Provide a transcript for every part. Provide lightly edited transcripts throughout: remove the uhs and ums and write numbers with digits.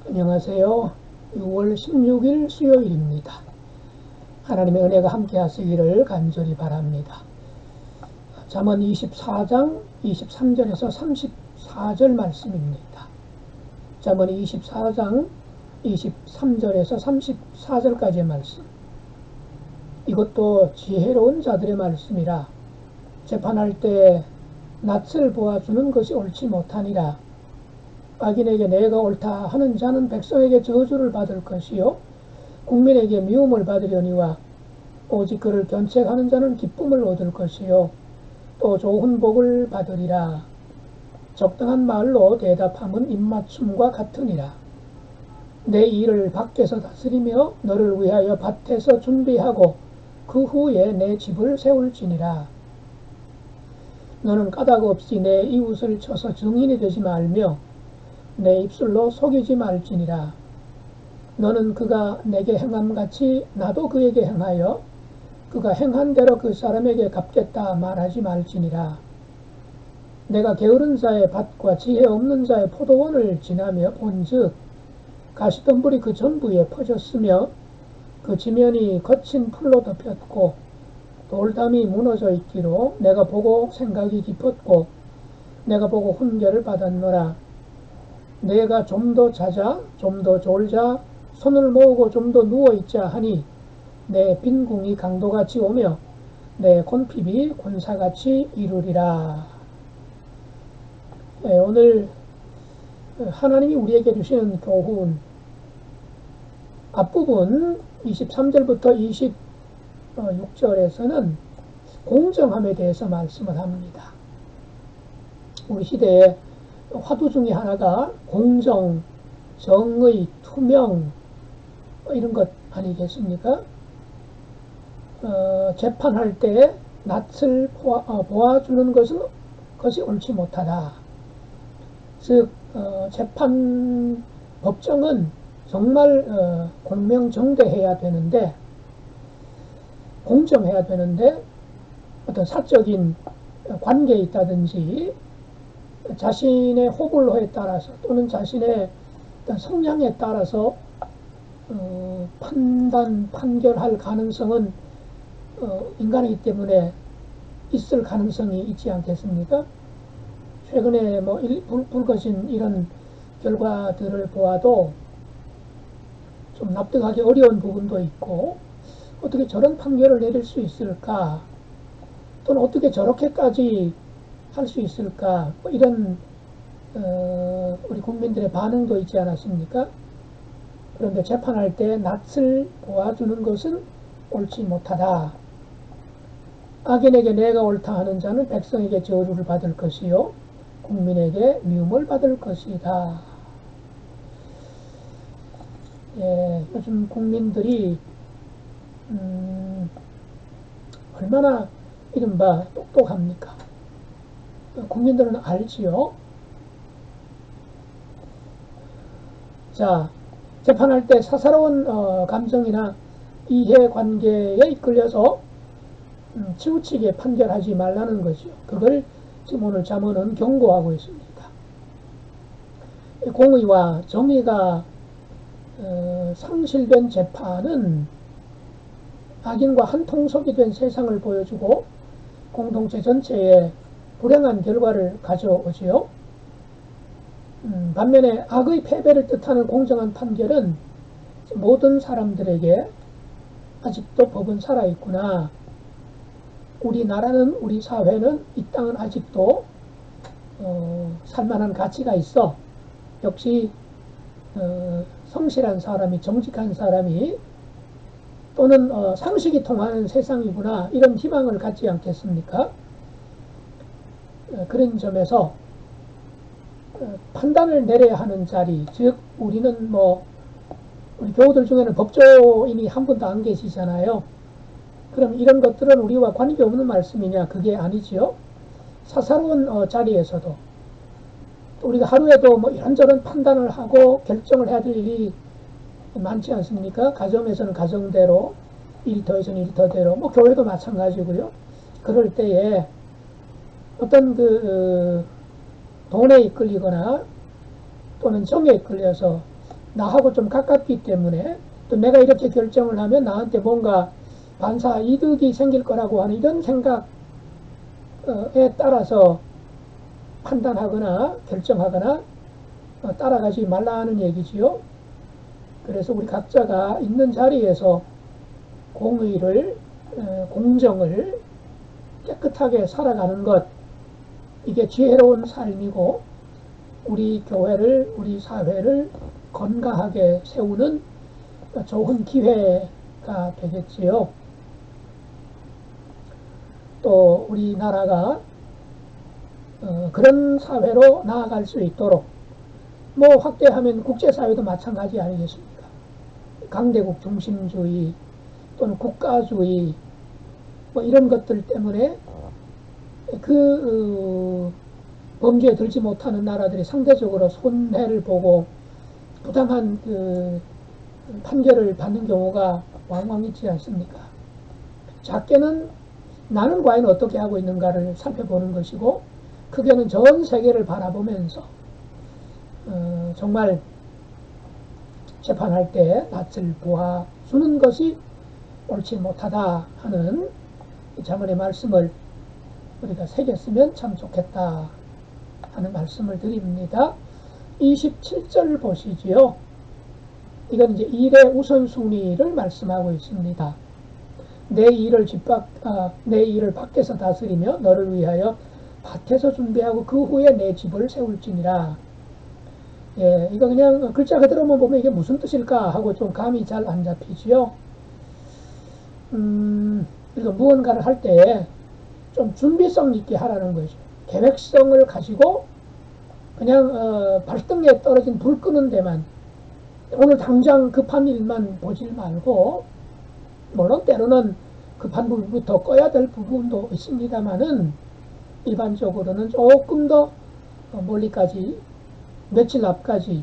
안녕하세요. 6월 16일 수요일입니다. 하나님의 은혜가 함께 하시기를 간절히 바랍니다. 잠언 24장 23절에서 34절 말씀입니다. 잠언 24장 23절에서 34절까지의 말씀. 이것도 지혜로운 자들의 말씀이라 재판할 때 낯을 보아주는 것이 옳지 못하니라. 악인에게 내가 옳다 하는 자는 백성에게 저주를 받을 것이요 국민에게 미움을 받으려니와 오직 그를 견책하는 자는 기쁨을 얻을 것이요 또 좋은 복을 받으리라. 적당한 말로 대답함은 입맞춤과 같으니라. 내 일을 밖에서 다스리며 너를 위하여 밭에서 준비하고 그 후에 내 집을 세울지니라. 너는 까닭 없이 내 이웃을 쳐서 증인이 되지 말며 내 입술로 속이지 말지니라. 너는 그가 내게 행함같이 나도 그에게 행하여 그가 행한 대로 그 사람에게 갚겠다 말하지 말지니라. 내가 게으른 자의 밭과 지혜 없는 자의 포도원을 지나며 본즉 가시덤불이 그 전부에 퍼졌으며 그 지면이 거친 풀로 덮였고 돌담이 무너져 있기로 내가 보고 생각이 깊었고 내가 보고 훈계를 받았노라. 내가 좀 더 자자 좀 더 졸자 손을 모으고 좀 더 누워있자 하니 내 빈궁이 강도같이 오며 내 곤핍이 군사같이 이루리라. 네, 오늘 하나님이 우리에게 주시는 교훈 앞부분 23절부터 26절에서는 공정함에 대해서 말씀을 합니다. 우리 시대에 화두 중에 하나가 공정, 정의, 투명 이런 것 아니겠습니까? 재판할 때 낯을 보아주는 것이 옳지 못하다. 즉 재판 법정은 정말 공명정대해야 되는데 공정해야 되는데 어떤 사적인 관계에 있다든지 자신의 호불호에 따라서 또는 자신의 어떤 성향에 따라서 판결할 가능성은 인간이기 때문에 있을 가능성이 있지 않겠습니까? 최근에 불거진 이런 결과들을 보아도 좀 납득하기 어려운 부분도 있고 어떻게 저런 판결을 내릴 수 있을까? 또는 어떻게 저렇게까지 할 수 있을까? 이런 우리 국민들의 반응도 있지 않았습니까? 그런데 재판할 때 낯을 보아주는 것은 옳지 못하다. 악인에게 내가 옳다 하는 자는 백성에게 저주를 받을 것이요 국민에게 미움을 받을 것이다. 예, 요즘 국민들이 얼마나 이른바 똑똑합니까? 국민들은 알지요. 자, 재판할 때 사사로운 감정이나 이해관계에 이끌려서 치우치게 판결하지 말라는 거죠. 그걸 지금 오늘 잠언은 경고하고 있습니다. 공의와 정의가 상실된 재판은 악인과 한통속이 된 세상을 보여주고 공동체 전체에 불행한 결과를 가져오지요. 반면에 악의 패배를 뜻하는 공정한 판결은 모든 사람들에게 아직도 법은 살아있구나. 우리나라는, 우리 사회는, 이 땅은 아직도 살만한 가치가 있어. 역시 성실한 사람이, 정직한 사람이 또는 상식이 통하는 세상이구나. 이런 희망을 갖지 않겠습니까? 그런 점에서 판단을 내려야 하는 자리, 즉 우리는 우리 교우들 중에는 법조인이 한 분도 안 계시잖아요. 그럼 이런 것들은 우리와 관계없는 말씀이냐? 그게 아니지요. 사사로운 자리에서도 또 우리가 하루에도 이런저런 판단을 하고 결정을 해야 될 일이 많지 않습니까? 가정에서는 가정대로, 일터에서는 일터대로, 교회도 마찬가지고요. 그럴 때에 어떤 돈에 이끌리거나 또는 정에 이끌려서 나하고 좀 가깝기 때문에 또 내가 이렇게 결정을 하면 나한테 뭔가 반사 이득이 생길 거라고 하는 이런 생각에 따라서 판단하거나 결정하거나 따라가지 말라는 얘기지요. 그래서 우리 각자가 있는 자리에서 공의를, 공정을 깨끗하게 살아가는 것, 이게 지혜로운 삶이고 우리 교회를, 우리 사회를 건강하게 세우는 좋은 기회가 되겠지요. 또 우리나라가 그런 사회로 나아갈 수 있도록 뭐 확대하면 국제사회도 마찬가지 아니겠습니까? 강대국 중심주의 또는 국가주의 뭐 이런 것들 때문에 범죄에 들지 못하는 나라들이 상대적으로 손해를 보고 부당한 판결을 받는 경우가 왕왕 있지 않습니까? 작게는 나는 과연 어떻게 하고 있는가를 살펴보는 것이고, 크게는 전 세계를 바라보면서 정말 재판할 때 낯을 보아주는 것이 옳지 못하다 하는 자문의 말씀을 우리가 새겼으면 참 좋겠다 하는 말씀을 드립니다. 27절 보시지요. 이건 이제 일의 우선순위를 말씀하고 있습니다. 내 일을 밖에서 다스리며 너를 위하여 밭에서 준비하고 그 후에 내 집을 세울지니라. 예, 이거 그냥 글자 그대로만 보면 이게 무슨 뜻일까 하고 좀 감이 잘 안 잡히지요. 그래서 무언가를 할 때 좀 준비성 있게 하라는 거죠. 계획성을 가지고 그냥 발등에 떨어진 불 끄는 데만, 오늘 당장 급한 일만 보질 말고, 물론 때로는 급한 불부터 꺼야 될 부분도 있습니다만은 일반적으로는 조금 더 멀리까지, 며칠 앞까지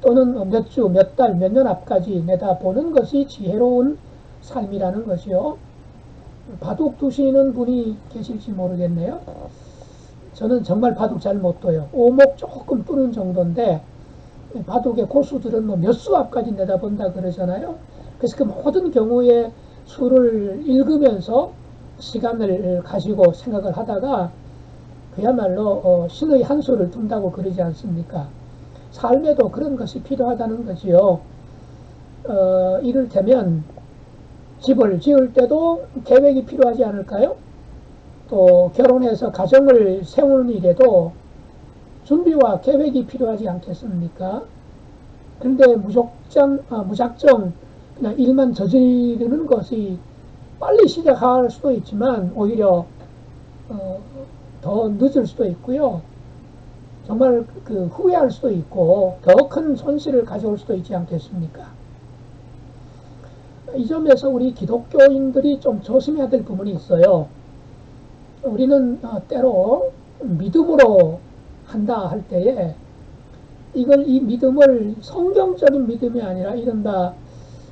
또는 몇 주, 몇 달, 몇 년 앞까지 내다보는 것이 지혜로운 삶이라는 것이요. 바둑 두시는 분이 계실지 모르겠네요. 저는 정말 바둑 잘 못 둬요. 오목 조금 뜨는 정도인데 바둑의 고수들은 뭐 몇 수 앞까지 내다본다 그러잖아요. 그래서 그 모든 경우에 수를 읽으면서 시간을 가지고 생각을 하다가 그야말로 신의 한 수를 둔다고 그러지 않습니까? 삶에도 그런 것이 필요하다는 거지요. 이를테면 집을 지을 때도 계획이 필요하지 않을까요? 또 결혼해서 가정을 세우는 일에도 준비와 계획이 필요하지 않겠습니까? 그런데 무작정 그냥 일만 저지르는 것이 빨리 시작할 수도 있지만 오히려 더 늦을 수도 있고요. 정말 후회할 수도 있고 더 큰 손실을 가져올 수도 있지 않겠습니까? 이 점에서 우리 기독교인들이 좀 조심해야 될 부분이 있어요. 우리는 때로 믿음으로 한다 할 때에 이 믿음을 성경적인 믿음이 아니라 이른바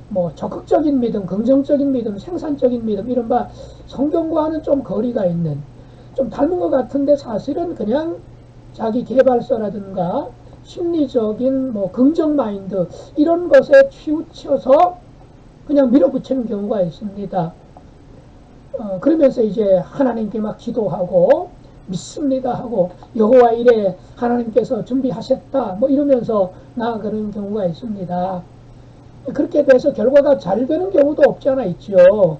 뭐 적극적인 믿음, 긍정적인 믿음, 생산적인 믿음, 이른바 성경과는 좀 거리가 있는, 좀 닮은 것 같은데 사실은 그냥 자기 개발서라든가 심리적인 뭐 긍정 마인드 이런 것에 치우쳐서 그냥 밀어붙이는 경우가 있습니다. 그러면서 이제 하나님께 막 기도하고 믿습니다 하고 여호와 이래 하나님께서 준비하셨다 뭐 이러면서 나아가는 경우가 있습니다. 그렇게 돼서 결과가 잘 되는 경우도 없지 않아 있죠.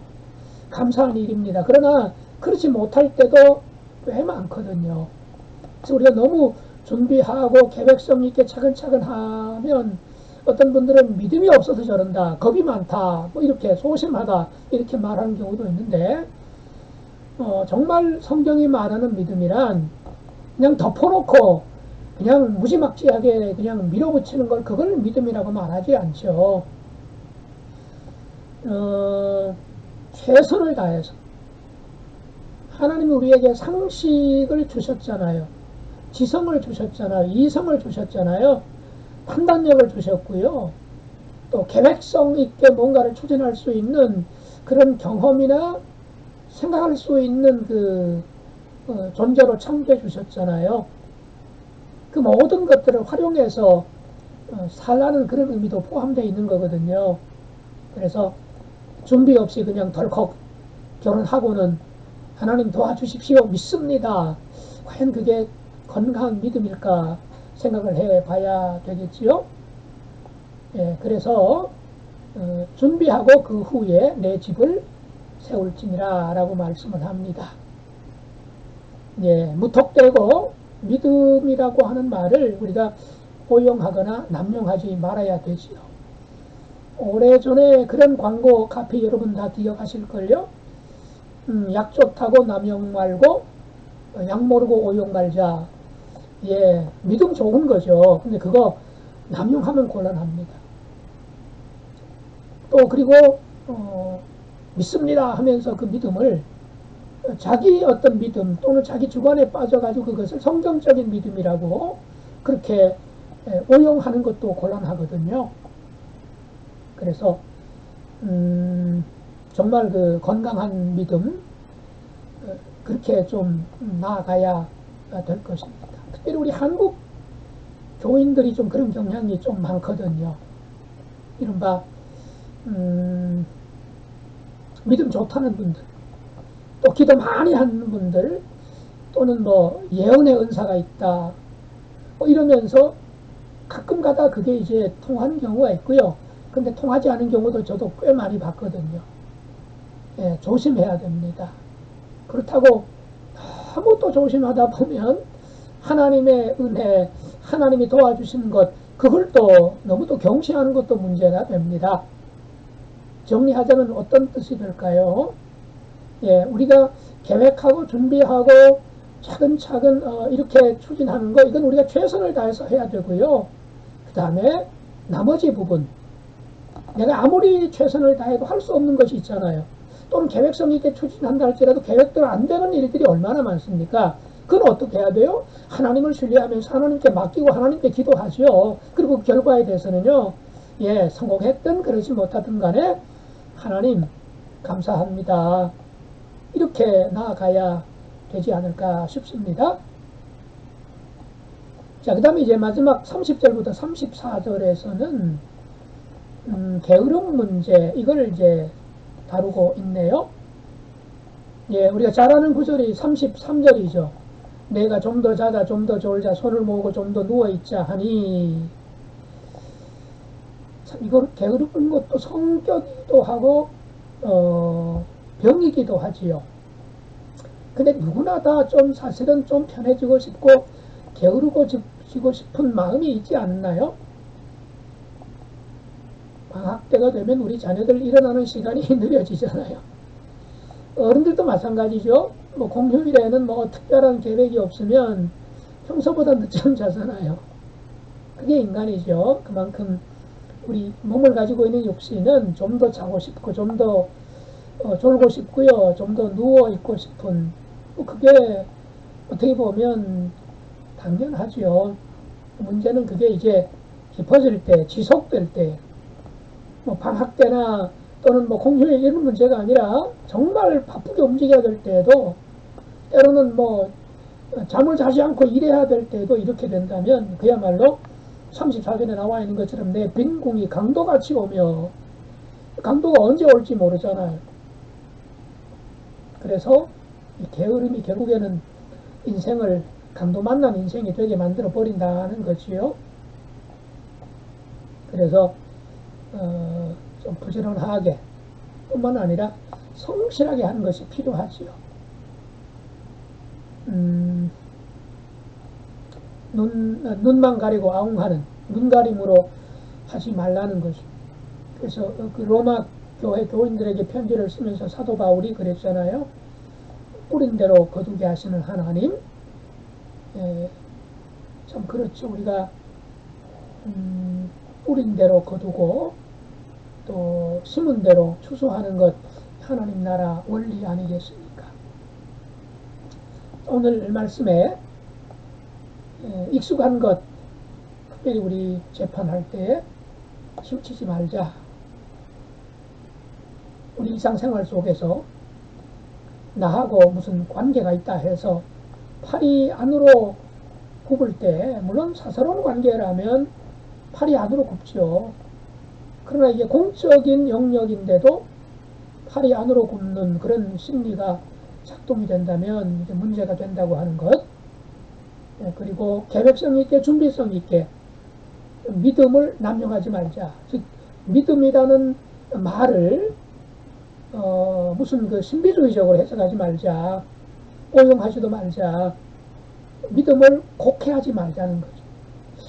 감사한 일입니다. 그러나 그렇지 못할 때도 꽤 많거든요. 그래서 우리가 너무 준비하고 계획성 있게 차근차근 하면 어떤 분들은 믿음이 없어서 저런다, 겁이 많다, 뭐 이렇게 소심하다 이렇게 말하는 경우도 있는데 정말 성경이 말하는 믿음이란 그냥 덮어놓고 그냥 무지막지하게 그냥 밀어붙이는 걸 그걸 믿음이라고 말하지 않죠. 최선을 다해서 하나님이 우리에게 상식을 주셨잖아요. 지성을 주셨잖아요. 이성을 주셨잖아요. 판단력을 주셨고요. 또 계획성 있게 뭔가를 추진할 수 있는 그런 경험이나 생각할 수 있는 존재로 창조해 주셨잖아요. 그 모든 것들을 활용해서 살라는 그런 의미도 포함되어 있는 거거든요. 그래서 준비 없이 그냥 덜컥 결혼하고는 하나님 도와주십시오 믿습니다. 과연 그게 건강한 믿음일까 생각을 해봐야 되겠지요. 예, 그래서 준비하고 그 후에 내 집을 세울지니라 라고 말씀을 합니다. 예, 무턱대고 믿음이라고 하는 말을 우리가 오용하거나 남용하지 말아야 되지요. 오래전에 그런 광고 카피 여러분 다 기억하실걸요? 약 좋다고 남용 말고 약 모르고 오용 말자. 예, 믿음 좋은 거죠. 근데 그거 남용하면 곤란합니다. 또 그리고 믿습니다 하면서 그 믿음을 자기 어떤 믿음 또는 자기 주관에 빠져가지고 그것을 성경적인 믿음이라고 그렇게 오용하는 것도 곤란하거든요. 그래서 정말 그 건강한 믿음 그렇게 좀 나아가야 될 것입니다. 특별히 우리 한국 교인들이 좀 그런 경향이 좀 많거든요. 이른바 믿음 좋다는 분들, 또 기도 많이 하는 분들, 또는 뭐 예언의 은사가 있다, 뭐 이러면서 가끔 가다 그게 이제 통하는 경우가 있고요. 근데 통하지 않은 경우도 저도 꽤 많이 봤거든요. 예, 조심해야 됩니다. 그렇다고 너무 또 조심하다 보면 하나님의 은혜, 하나님이 도와주시는 것, 그걸 또 너무 또 경시하는 것도 문제가 됩니다. 정리하자면 어떤 뜻이 될까요? 예, 우리가 계획하고 준비하고 차근차근 이렇게 추진하는 거, 이건 우리가 최선을 다해서 해야 되고요. 그 다음에 나머지 부분, 내가 아무리 최선을 다해도 할 수 없는 것이 있잖아요. 또는 계획성 있게 추진한다 할지라도 계획대로 안 되는 일들이 얼마나 많습니까? 그건 어떻게 해야 돼요? 하나님을 신뢰하면서 하나님께 맡기고 하나님께 기도하죠. 그리고 그 결과에 대해서는요, 예, 성공했든 그러지 못하든 간에 하나님 감사합니다. 이렇게 나아가야 되지 않을까 싶습니다. 자, 그 다음에 이제 마지막 30절부터 34절에서는 게으름 문제, 이걸 이제 다루고 있네요. 예, 우리가 잘 아는 구절이 33절이죠. 내가 좀 더 자자, 좀 더 졸자, 손을 모으고 좀 더 누워있자 하니. 참, 이걸 게으르는 것도 성격이기도 하고, 병이기도 하지요. 근데 누구나 다 좀 사실은 좀 편해지고 싶고, 게으르고 싶은 마음이 있지 않나요? 방학 때가 되면 우리 자녀들 일어나는 시간이 느려지잖아요. 어른들도 마찬가지죠. 뭐 공휴일에는 뭐 특별한 계획이 없으면 평소보다 늦잠 자잖아요. 그게 인간이죠. 그만큼 우리 몸을 가지고 있는 육신은 좀 더 자고 싶고 좀 더 졸고 싶고요. 좀 더 누워 있고 싶은, 그게 어떻게 보면 당연하죠. 문제는 그게 이제 깊어질 때, 지속될 때, 뭐 방학 때나 또는 뭐 공휴일 이런 문제가 아니라 정말 바쁘게 움직여야 될 때에도, 때로는 뭐 잠을 자지 않고 일해야 될 때에도 이렇게 된다면 그야말로 34절에 나와 있는 것처럼 내 빈궁이 강도같이 오며, 강도가 언제 올지 모르잖아요. 그래서 이 게으름이 결국에는 인생을 강도 만난 인생이 되게 만들어 버린다는 거지요. 그래서 좀 부지런하게 뿐만 아니라 성실하게 하는 것이 필요하지요. 눈만 가리고 아웅하는 눈가림으로 하지 말라는 것이. 그래서 그 로마 교회 교인들에게 편지를 쓰면서 사도 바울이 그랬잖아요. 뿌린 대로 거두게 하시는 하나님. 예, 참 그렇죠. 우리가 뿌린 대로 거두고 또 심은 대로 추수하는 것, 하나님 나라 원리 아니겠습니까? 오늘 말씀에 익숙한 것, 특별히 우리 재판할 때 치우치지 말자. 우리 일상생활 속에서 나하고 무슨 관계가 있다 해서 팔이 안으로 굽을 때, 물론 사사로운 관계라면 팔이 안으로 굽죠. 그러나 이게 공적인 영역인데도 팔이 안으로 굽는 그런 심리가 작동이 된다면 이게 문제가 된다고 하는 것. 그리고 계획성 있게 준비성 있게 믿음을 남용하지 말자. 즉 믿음이라는 말을 무슨 그 신비주의적으로 해석하지 말자. 오용하지도 말자. 믿음을 곡해하지 말자는 거죠.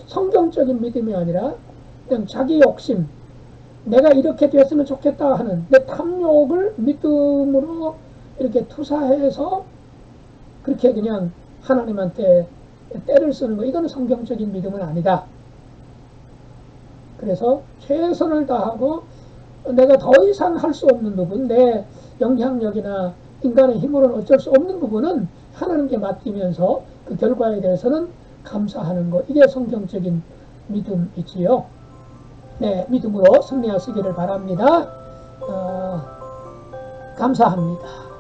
성경적인 믿음이 아니라 그냥 자기 욕심, 내가 이렇게 됐으면 좋겠다 하는 내 탐욕을 믿음으로 이렇게 투사해서 그렇게 그냥 하나님한테 때를 쓰는 거, 이건 성경적인 믿음은 아니다. 그래서 최선을 다하고 내가 더 이상 할 수 없는 부분, 내 영향력이나 인간의 힘으로는 어쩔 수 없는 부분은 하나님께 맡기면서 그 결과에 대해서는 감사하는 것, 이게 성경적인 믿음이지요. 네, 믿음으로 승리하시기를 바랍니다. 감사합니다.